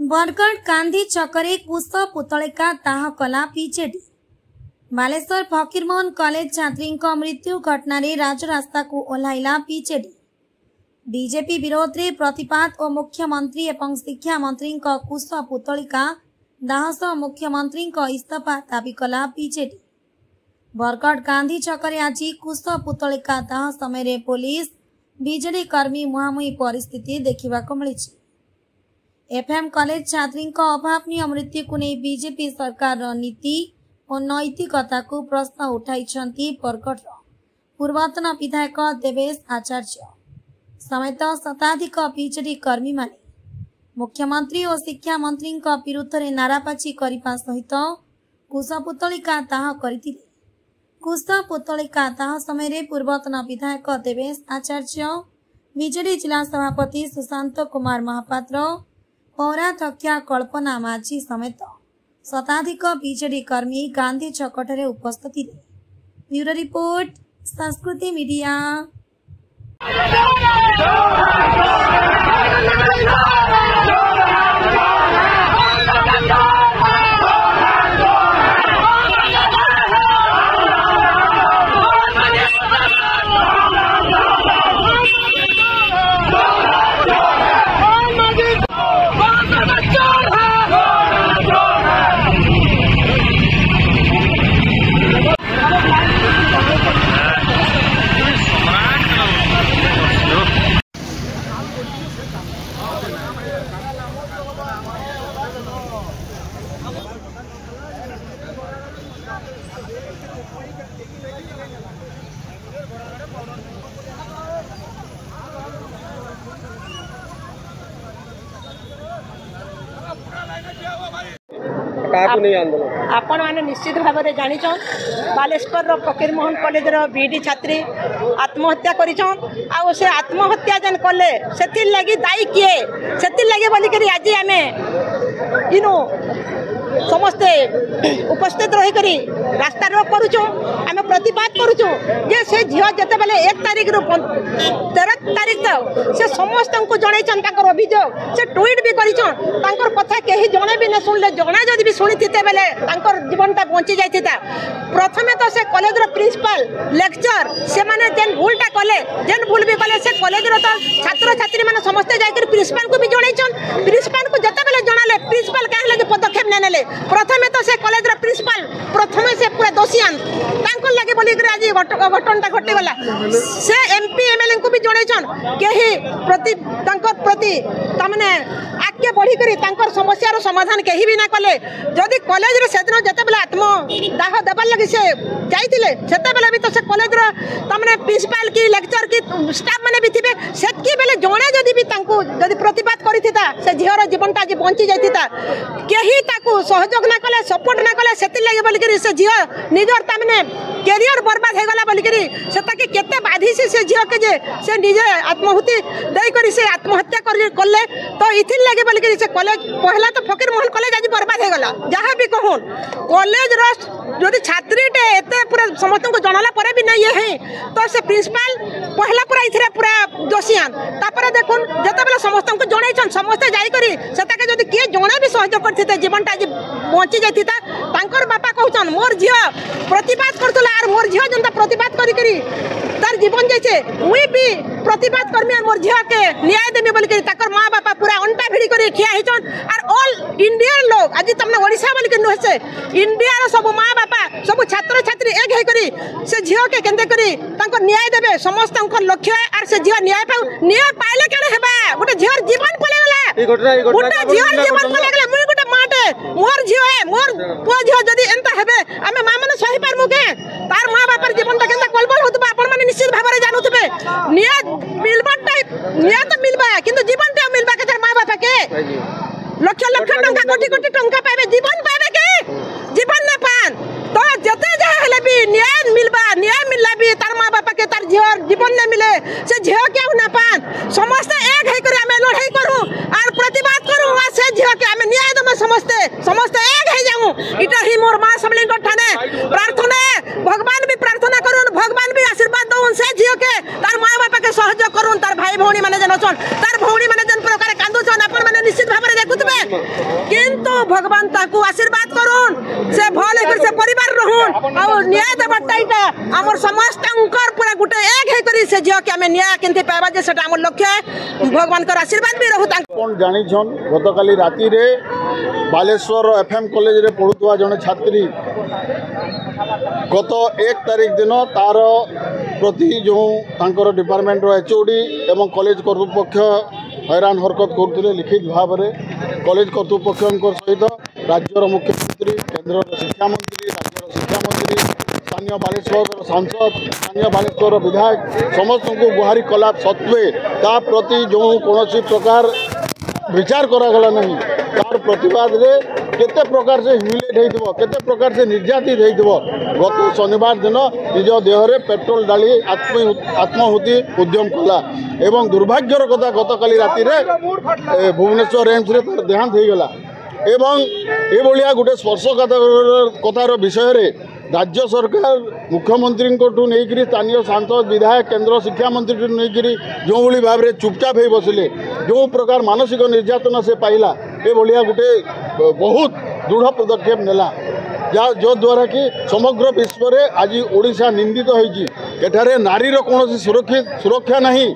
बरगढ़ कांधी छकरे कुश पुतलिका दाह कला BJD. Baleshwar Fakir Mohan college छात्री मृत्यु घटना राजरास्ता को ओह्लाइला बीजेडी। बीजेपी विरोध में प्रतिवाद और मुख्यमंत्री एवं शिक्षा मंत्री कुश पुतलिका दाह सह मुख्यमंत्री इस्तीफा दाबी कला बीजेडी। बरगढ़ गांधी छकरे आज कुश पुतलिका दाह समय पुलिस बीजेडी कर्मी मुहांमुही परिस्थिति देखा मिली। एफएम कॉलेज छात्री अभावनीय मृत्यु को नहीं बीजेपी सरकार नीति और नैतिकता को प्रश्न उठाई बरगढ़ पूर्वतन विधायक देवेश आचार्य समेत शताधिक बीजेडी कर्मी माने मुख्यमंत्री और शिक्षा मंत्री विरुद्ध में नाराबाजी करने सहित कुश पुतलिका दाह करथिले। कुश पुतलिका दाह समय पूर्वतन विधायक देवेश आचार्य, बीजेडी जिला सभापति सुशांत कुमार महापात्र, पौराध्यक्षा कल्पना माझी समेत शताधिक बीजेडी कर्मी गांधी छकटे उपस्थित थे। ब्यूरो रिपोर्ट संस्कृति मीडिया। आपण मैंने निश्चित भाव में जानी बालेश्वर फकीरमोहन कॉलेज बीडी छात्री आत्महत्या कर से आत्महत्या जेन कले से लगी दायी किए से लगे बोलिक आज आम इनु समस्ते उपस्थित रही रास्ता रोक करुचु आम प्रतिवाद करुचु जे से झील जिते बेले 1 तारिख रु 13 तारिख तक से समस्त को जनईन अभियोग से ट्वीट भी कर कथा कहीं जड़े भी न शुणले जड़े जदि भी शुणी थे बेले जीवनटा बंची जाता। प्रथमे तो से कॉलेज प्रिंसिपल लेक्चर से माने जेन भूलटा कले जेन भूल भी कले से कॉलेज तो छात्र छात्री मैंने समस्ते जाकर प्रिंसिपल को भी जनईन प्रिंसिपल को जिते बेले जनाले प्रिंसिपल क्या लगे पदक्षेप नहीं नेले। प्रथमे तो से कॉलेज प्रिंसिपल प्रथमे से पूरा दोषियान लगे बोलिक आज घटना घटीगला से एमपी एमएलए को भी जनईन कहीं प्रति तमने आगे बढ़ी समस्यार समाधान कहीं भी ना कले। जदि कॉलेज से दिन जिते बेले आत्मदाह देवार लगे से जाइए से भी तो से कॉलेज तमने प्रिंसिपल की लेक्चर की स्टाफ मैंने भी थे से बेले जड़े जदि भी जदि प्रतिवाद करता से झीर जीवनटा आज बंची जाता कहीं सहयोग ना कले सपोर्ट ना कले से लगे बोलिक से झी निजर तमने कैरियर बर्बाद होगला बोलिक से केते बाधी से झील के जे से निजे आत्माहुति देकर से आत्महत्या कले तो इथि लगे बोलिक से कॉलेज पहला तो फकीरमोहन कॉलेज आज बर्बाद होगला जहाँ भी कहून कॉलेज रदि छात्रीटे एत पूरा समस्त को जनाला पर भी नहीं है तो से प्रिंसिपल पहला पूरा इथे पूरा दोषियान तापर देखुन जते बेले समस्त को जनईन समस्ते जाइकरी सेताके जदि किए जणे भी सहयोग करथिते जीवनटा आज बंची जाता तांकर बापा कहउछन मोर झियो प्रतिवाद करथला आर मोर झियो जनता प्रतिवाद करी तार जीवन जैसे मुई भी प्रतिवाद करमी मोर झियो के न्याय देमी बोलिक ताकर माँ बापा पूरा अंटा भिड़ी कर ठिया होचन आर ऑल इंडियन लोग आज तमने ओडिशा बोलिक नुहसे इंडिया रो सब माँ बापा सब छात्र छात्री एक है करी से झियो के केंदे करी तांकर न्याय देबे समस्त लक्ष्य आर से झियो न्याय पाइले केने हेबा गोटे झियोर जीवन पलेगला गोटे झियोर जीवन पलेगला मुई गोटे माटे मोर झियो है मोर पुआ झियो जदि एंता हेबे आमे मां माने सही पारमु के तार मां बापर जीवनटा केंता कलबल होतबा आपण माने निश्चित भाबरे जानुतबे न्याय मिलबाटा न्याय तो मिलबा किंतु जीवनटा मिलबा के तार मां बापा के लक्ष लक्ष टंका कोटी कोटी टंका पाइबे जीवन पाइबे के जीवन ना पान तो जते जा हेले भी न्याय मिलला भी तार मां बापा के तार झियो जीवन ने मिले से झियो के ना पान समस्त एक है करे हमें लड़ाई करू और प्रतिवाद करू आ से झियो के हमें न्याय दम समस्त एक है जाऊ इटा ही मोर मां सबलिन को ठाने प्रार्थना भगवान भी प्रार्थना करूं भगवान भी आशीर्वाद दउन से झियो के तार मां बापा के सहयोग करूं तार भाई भौणी माने जन तार भौणी माने जन प्रकार कांदुछन अपन माने निश्चित भाबरे देखुतबे किंतु भगवान ताकू आशीर्वाद करूँ से भल से परिवार रहूँ आ न्याय देवाटा यहाँ आम समस्त पूरा गोटे एक होकर से झील के न्याय केमती पाइबा जे सेटा आम लक्ष्य भगवान आशीर्वाद भी रहू जानिछन गतकाली राति रे बालेश्वर एफएम कॉलेज रे पढ़ुवा जने छात्री गत 1 तारीख दिन तार प्रति जो तांकर डिपार्टमेंट एचओडी एवं कॉलेज कर्तृपक्ष हैरान हरकत करते लिखित भाव में कॉलेज कर्तृपक्ष सहित राज्यर मुख्यमंत्री केंद्र शिक्षा मंत्री राज्यर शिक्षा मंत्री स्थानीय बालेश्वर सांसद स्थानीय बालेश्वर विधायक समस्त को गुहारी कला सत्वे ता प्रति जो कौन प्रकार विचार करागला नहीं तार प्रतिवाद रे केते प्रकार से ह्यूमिलेट हो केते प्रकार से निर्यातित हो गत शनिवार दिन निज देहरे पेट्रोल डाली आत्माहुति उद्यम कला एवं दुर्भाग्यर कथा गतकाली राति रे भुवनेश्वर एम्स रे तार देहांत हो गला एवं ए भलिया गोटे स्पर्शकातर विषय रे राज्य सरकार मुख्यमंत्री नहीं स्थानीय सांसद विधायक केंद्र शिक्षा मंत्री नहीं जो भाव में चुपचाप हो बसिले जो प्रकार मानसिक निर्यातना से पाइला ए भलिया गोटे बहुत दृढ़ पदक्षेप नेला जो द्वारा कि समग्र विश्व में आज ओडिशा निंदित होइछि एठारे नारीर कौन सुरक्षा नहीं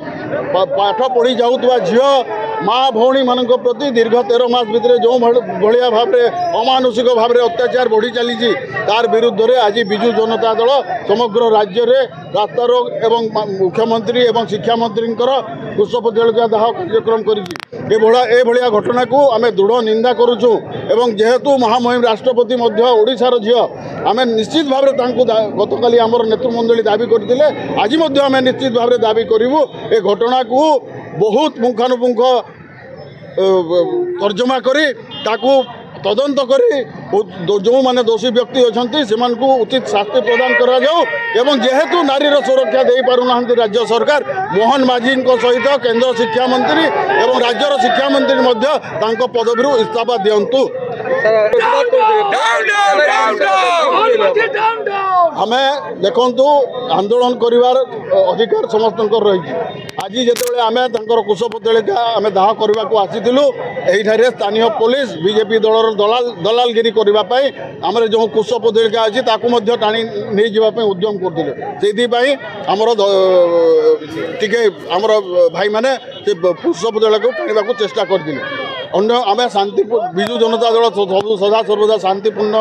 पाठ पढ़ी जाऊा झील माँ भौणी मान प्रति दीर्घ 13 मास भितर जो भाया भाव में अमानुषिक भाव में अत्याचार बढ़ी चली तार विरुद्ध में आज बिजु जनता दल समग्र राज्य में रास्ता रोक एवं मुख्यमंत्री एवं शिक्षा मंत्री पुष्पतलिका दाह कार्यक्रम कर घटना को आम दृढ़ निंदा करुचु एवं जेहेतु महामहिम राष्ट्रपति ओडिशार झील आम निश्चित भाव में गतकाली आमर नेतृमंडली दाबी करते आज आम निश्चित भाव में दाबी करूँ ए घटना को बहुत पुंखानुपुंख तर्जमा करी ताकू तदंत करी जो माने दोषी व्यक्ति अच्छा से उचित शास्ति प्रदान करा जाऊ एवं जेहेतु नारीर सुरक्षा दे पारुना राज्य सरकार मोहन माझी सहित केंद्र शिक्षा मंत्री एवं राज्यर शिक्षा मंत्री पदवी इस्तीफा दिंतु हमें देखु आंदोलन कर अधिकार समस्त रही आज जिते आम कुशपुतलिका आम दाह करने को आसीलु यही स्थानीय पुलिस बीजेपी दलर दलालगिरी करने आम जो कुशपुतलिका अच्छी टाणी नहीं जावाई उद्यम करते आमर टे आमर भाई मैंने कुशपुतलिका को टाणा को चेष्टा करते अन्य आम शांति विजु जनता दल सब सदा सर्वदा शांतिपूर्ण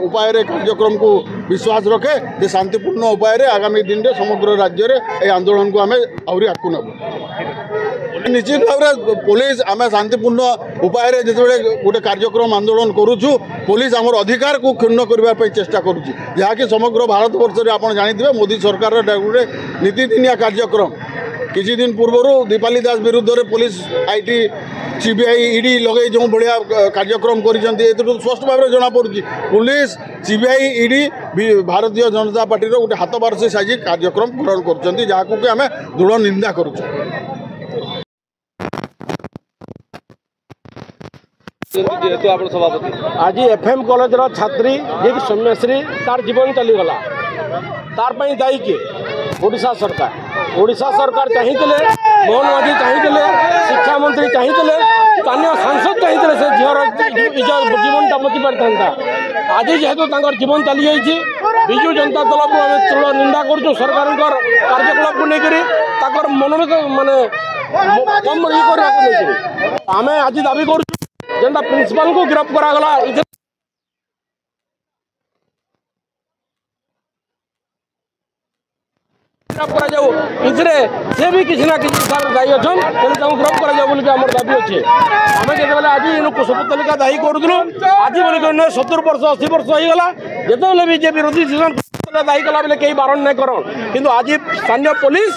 उपाय कार्यक्रम को विश्वास रखे जे शांतिपूर्ण उपाय आगामी दिन में समग्र राज्य में आंदोलन को आम आहरी आगू नब निश्चित भाव में पुलिस आम शांतिपूर्ण उपाय जो गोटे कार्यक्रम आंदोलन करुचु पुलिस आमर अधिकार को क्षुण्ण करने चेष्टा करुच्ची जहाँकि समग्र भारत वर्ष में आप जानते मोदी सरकार गोटे नीतिदिनिया कार्यक्रम किसी दिन पूर्व दीपाली दास विरुद्ध में पुलिस आईटी सीबीआई ईडी लगे जो भाया कार्यक्रम कर स्पष्ट भाव में जना पड़ी police CBI ED Bharatiya Janata party गोटे हाथ बार से साजी कार्यक्रम ग्रहण कर आम दृढ़ निंदा करुँ जेहेतु आप सभापति आज एफएम कॉलेज छात्री जी सौम्यश्री तार जीवन चलीगला तार दायी किए ओडिशा सरकार चाहिए मोहन माझी चाहिए शिक्षा मंत्री चाहिए स्थानीय सांसद चाहिए से झीर जीवनटा बची पारि आज जेहेतु जीवन चली जाइए विजु जनता दल को आम दृढ़ निंदा करुँ सरकार कार्यकलाप को लेकर मनोरथ मानने कम ये आम आज दाबी करूँ जेनता प्रिंसिपल को गिरफ्त करागला से भी किसी ना किसी हिसाब से दायी अच्छा गिरफ्त कर दाबी अच्छे आम जो आज कुशपुतलिका दायी करूँ आज बोल 70 वर्ष 80 वर्ष होगा जो भी जे विरोधी दायी कला बेले कई बारण नहीं कर कि आज स्थानीय पुलिस